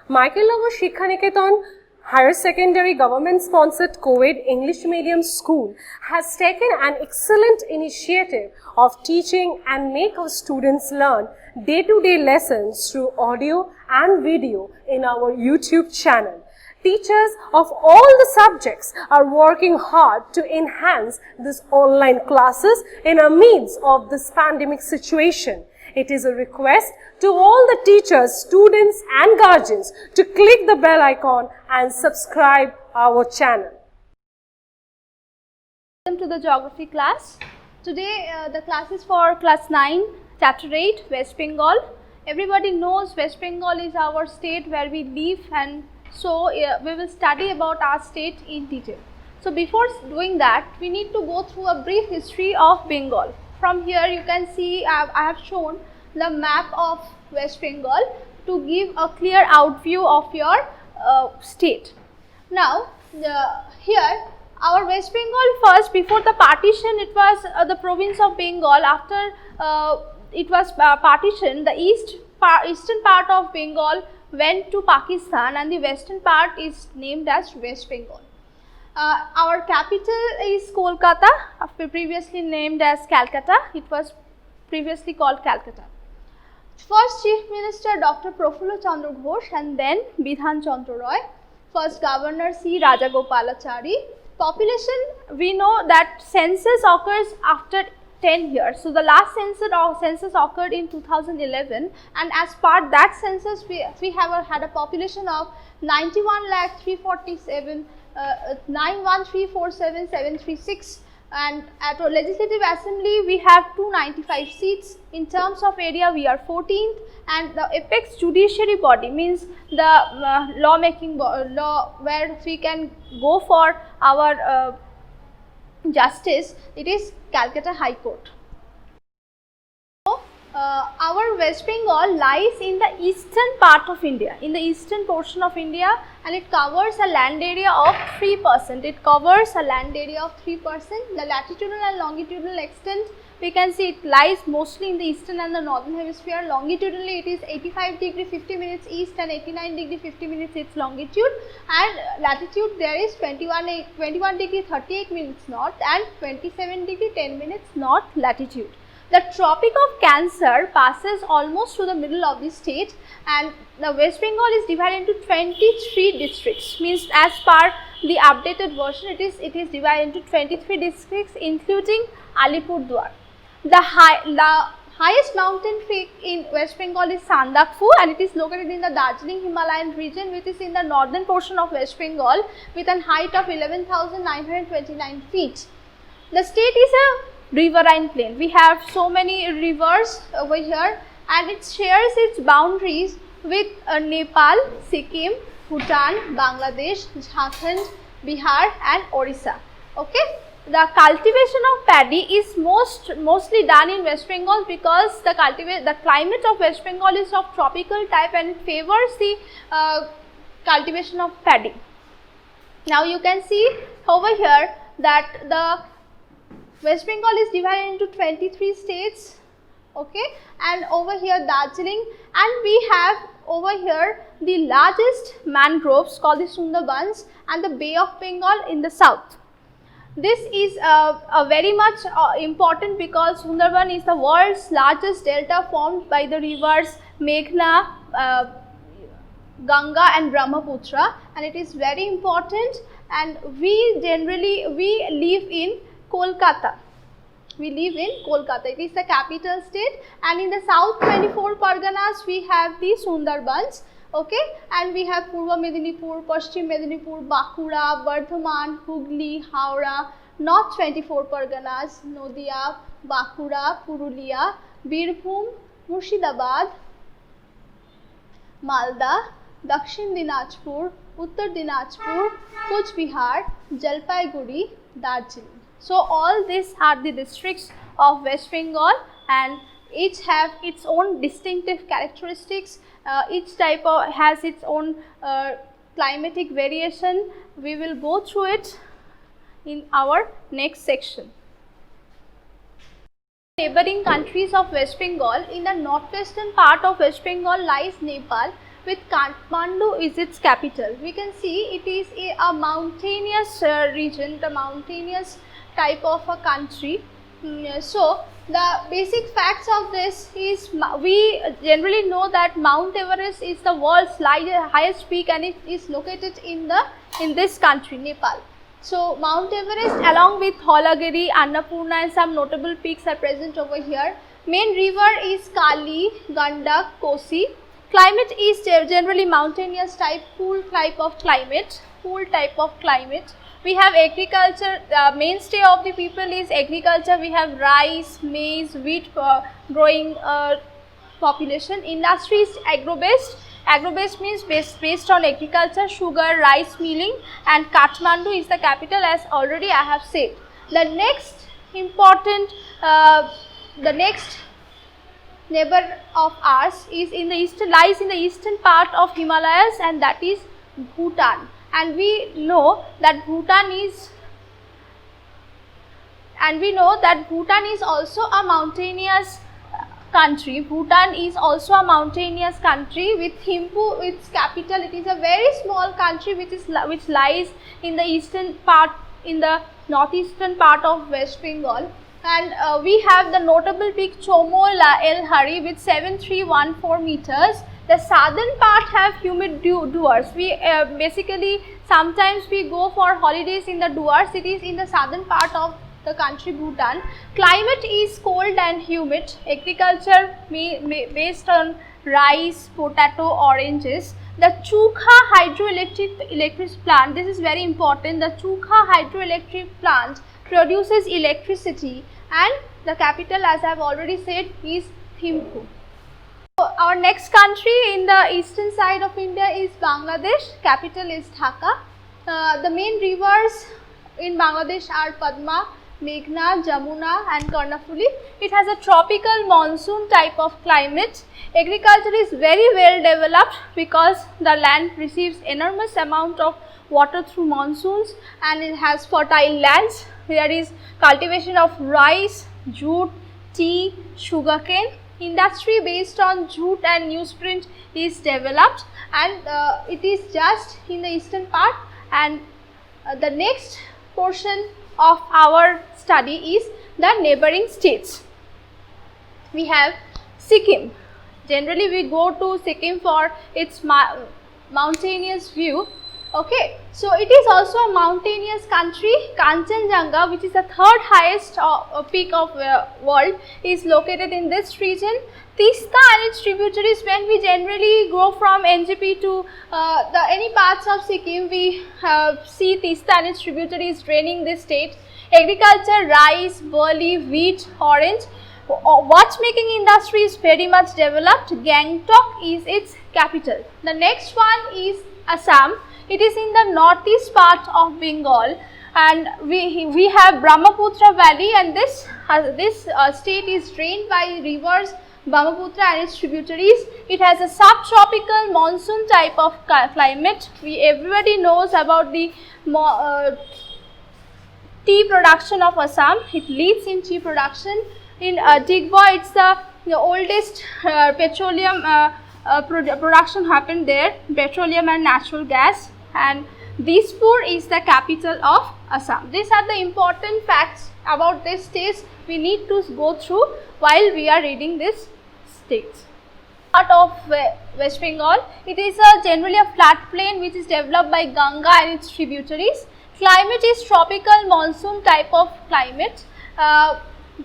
Michael Shikha Niketan Higher Secondary Government Sponsored Co-ed English Medium School has taken an excellent initiative of teaching and make our students learn day-to-day lessons through audio and video in our YouTube channel. Teachers of all the subjects are working hard to enhance these online classes in the midst of this pandemic situation. It is a request to all the teachers, students and guardians to click the bell icon and subscribe our channel. Welcome to the geography class. Today the class is for class 9, chapter 8, West Bengal. Everybody knows West Bengal is our state where we live, and so we will study about our state in detail. So before doing that, we need to go through a brief history of Bengal. From here you can see I have shown the map of West Bengal to give a clear outview of your state. Now here our West Bengal, first before the partition it was the province of Bengal. After it was partitioned, the eastern part of Bengal went to Pakistan and the western part is named as West Bengal. Our capital is Kolkata, previously named as Calcutta. It was previously called Calcutta. First Chief Minister Dr. Prafulla Chandra Ghosh and then Bidhan Chandra Roy. First Governor C. Rajagopalachari. Population, we know that census occurs after 10 years. So the last census occurred in 2011, and as part that census we have had a population of 91,347,736, and at our legislative assembly we have 295 seats. In terms of area we are 14th, and the apex judiciary body means the lawmaking law where we can go for our justice, it is Calcutta High Court. So, our West Bengal lies in the eastern part of India, in the eastern portion of India, and it covers a land area of 3%. It covers a land area of 3%. The latitudinal and longitudinal extent, we can see it lies mostly in the eastern and the northern hemisphere. Longitudinally it is 85 degree 50 minutes east and 89 degree 50 minutes its longitude, and latitude there is 21 degree 38 minutes north and 27 degree 10 minutes north latitude. The Tropic of Cancer passes almost to the middle of the state, and the West Bengal is divided into 23 districts, means as per the updated version it is divided into 23 districts including Alipurduar. The highest mountain peak in West Bengal is Sandakphu, and it is located in the Darjeeling Himalayan region, which is in the northern portion of West Bengal with a height of 11,929 feet. The state is a riverine plain. We have so many rivers over here, and it shares its boundaries with Nepal, Sikkim, Bhutan, Bangladesh, Jharkhand, Bihar and Orissa. Okay. The cultivation of paddy is mostly done in West Bengal because the climate of West Bengal is of tropical type and favors the cultivation of paddy. Now you can see over here that the West Bengal is divided into 23 states, okay, and over here Darjeeling, and we have over here the largest mangroves called the Sundarbans and the Bay of Bengal in the south. This is very much important because Sundarban is the world's largest delta formed by the rivers Meghna, Ganga and Brahmaputra, and it is very important, and we live in Kolkata. We live in Kolkata. It is the capital state, and in the south 24 Parganas we have the Sundarbans. Okay, and we have Purva Medinipur, Paschim Medinipur, Bankura, Bardhaman, Hugli, Howrah, North 24 Parganas, Nadia, Bankura, Purulia, Birbhum, Murshidabad, Malda, Dakshin Dinajpur, Uttar Dinajpur, Kuch Bihar, Jalpaiguri, Darjeeling. So all these are the districts of West Bengal, and each have its own distinctive characteristics. Each type has its own climatic variation. We will go through it in our next section. Neighboring countries of West Bengal, in the northwestern part of West Bengal lies Nepal, with Kathmandu is its capital. We can see it is a mountainous region, the mountainous type of a country. So the basic facts of this is we generally know that Mount Everest is the world's highest peak and it is located in this country, Nepal. So Mount Everest along with Dholagiri, Annapurna and some notable peaks are present over here. Main river is Kali, Gandak, Kosi. Climate is generally mountainous type, cool type of climate. We have agriculture, mainstay of the people is agriculture. We have rice, maize, wheat growing population. Industry is agro-based. Agro-based means based on agriculture, sugar, rice milling, and Kathmandu is the capital, as already I have said. The next important, the next neighbor of ours is lies in the eastern part of Himalayas, and that is Bhutan. And we know that Bhutan is also a mountainous country. Bhutan is also a mountainous country with Thimphu its capital. It is a very small country which lies in the eastern part, in the northeastern part of West Bengal. And we have the notable peak Chomo El Hari with 7314 meters. The southern part have humid duars. We basically sometimes we go for holidays in the duars. It is in the southern part of the country Bhutan. Climate is cold and humid. Agriculture based on rice, potato, oranges. The Chukha hydroelectric plant, this is very important. The Chukha hydroelectric plant produces electricity, and the capital, as I have already said, is Thimphu. So our next country in the eastern side of India is Bangladesh. Capital is Dhaka. The main rivers in Bangladesh are Padma, Meghna, Jamuna and Karnafuli. It has a tropical monsoon type of climate. Agriculture is very well developed because the land receives enormous amount of water through monsoons, and it has fertile lands. There is cultivation of rice, jute, tea, sugarcane. Industry based on jute and newsprint is developed, and it is just in the eastern part. And the next portion of our study is the neighboring states. We have Sikkim. Generally we go to Sikkim for its mountainous view. Okay, so it is also a mountainous country. Kanchenjunga, which is the third highest peak of world, is located in this region. Tista and its tributaries, when we generally go from NGP to any parts of Sikkim, we see Tista and its tributaries draining this state. Agriculture, rice, barley, wheat, orange. Watchmaking industry is very much developed. Gangtok is its capital. The next one is Assam. It is in the northeast part of Bengal, and we have Brahmaputra valley, and this state is drained by rivers Brahmaputra and its tributaries. It has a subtropical monsoon type of climate. Everybody knows about the tea production of Assam. It leads in tea production. In Digboy, it's the oldest petroleum production happened there, petroleum and natural gas. And Dispur is the capital of Assam. These are the important facts about these states we need to go through while we are reading these states. Part of West Bengal, it is generally a flat plain which is developed by Ganga and its tributaries. Climate is tropical monsoon type of climate.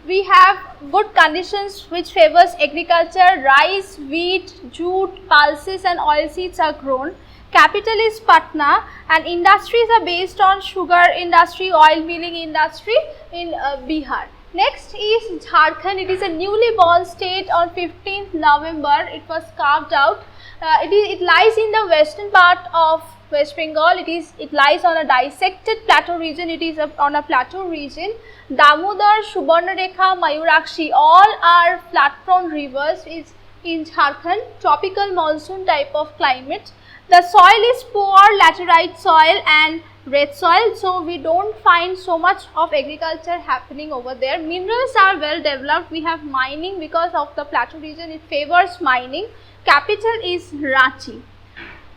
We have good conditions which favors agriculture. Rice, wheat, jute, pulses and oilseeds are grown. Capital is Patna, and industries are based on sugar industry, oil milling industry in Bihar. Next is Jharkhand. It is a newly born state on 15th November. It was carved out. It lies in the western part of West Bengal. It lies on a dissected plateau region. It is on a plateau region. Damodar, Subarnarekha, Mayurakshi, all are flat-prone rivers is in Jharkhand. Tropical monsoon type of climate. The soil is poor laterite soil and red soil, so we don't find so much of agriculture happening over there. Minerals are well developed. We have mining because of the plateau region. It favors mining. Capital is Ranchi.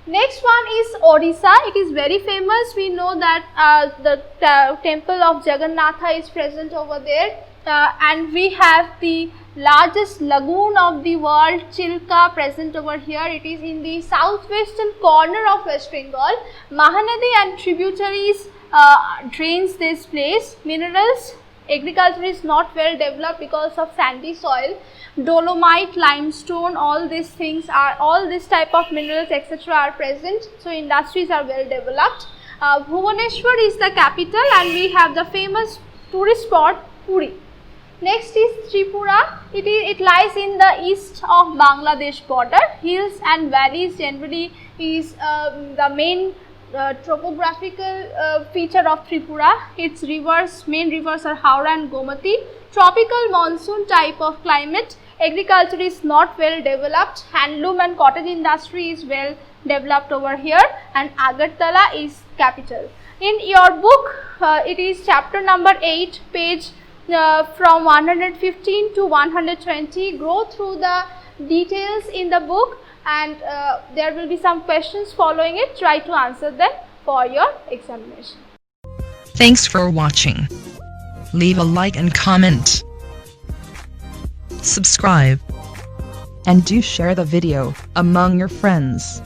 Next one is Odisha. It is very famous. We know that the temple of Jagannatha is present over there, and we have the largest lagoon of the world, Chilka, present over here. It is in the southwestern corner of West Bengal. Mahanadi and tributaries drains this place. Minerals, agriculture is not well developed because of sandy soil. Dolomite, limestone, all these things are, all this type of minerals etc. are present. So industries are well developed. Bhubaneswar is the capital, and we have the famous tourist spot Puri. Next is Tripura. It lies in the east of Bangladesh border. Hills and valleys generally is the main topographical feature of Tripura. Its rivers, main rivers are Howrah and Gomati. Tropical monsoon type of climate. Agriculture is not well developed. Handloom and cottage industry is well developed over here, and Agartala is capital. In your book, it is chapter number 8, page from 115 to 120. Go through the details in the book, and there will be some questions following it. Try to answer them for your examination. Thanks for watching. Leave a like and comment. Subscribe. And do share the video among your friends.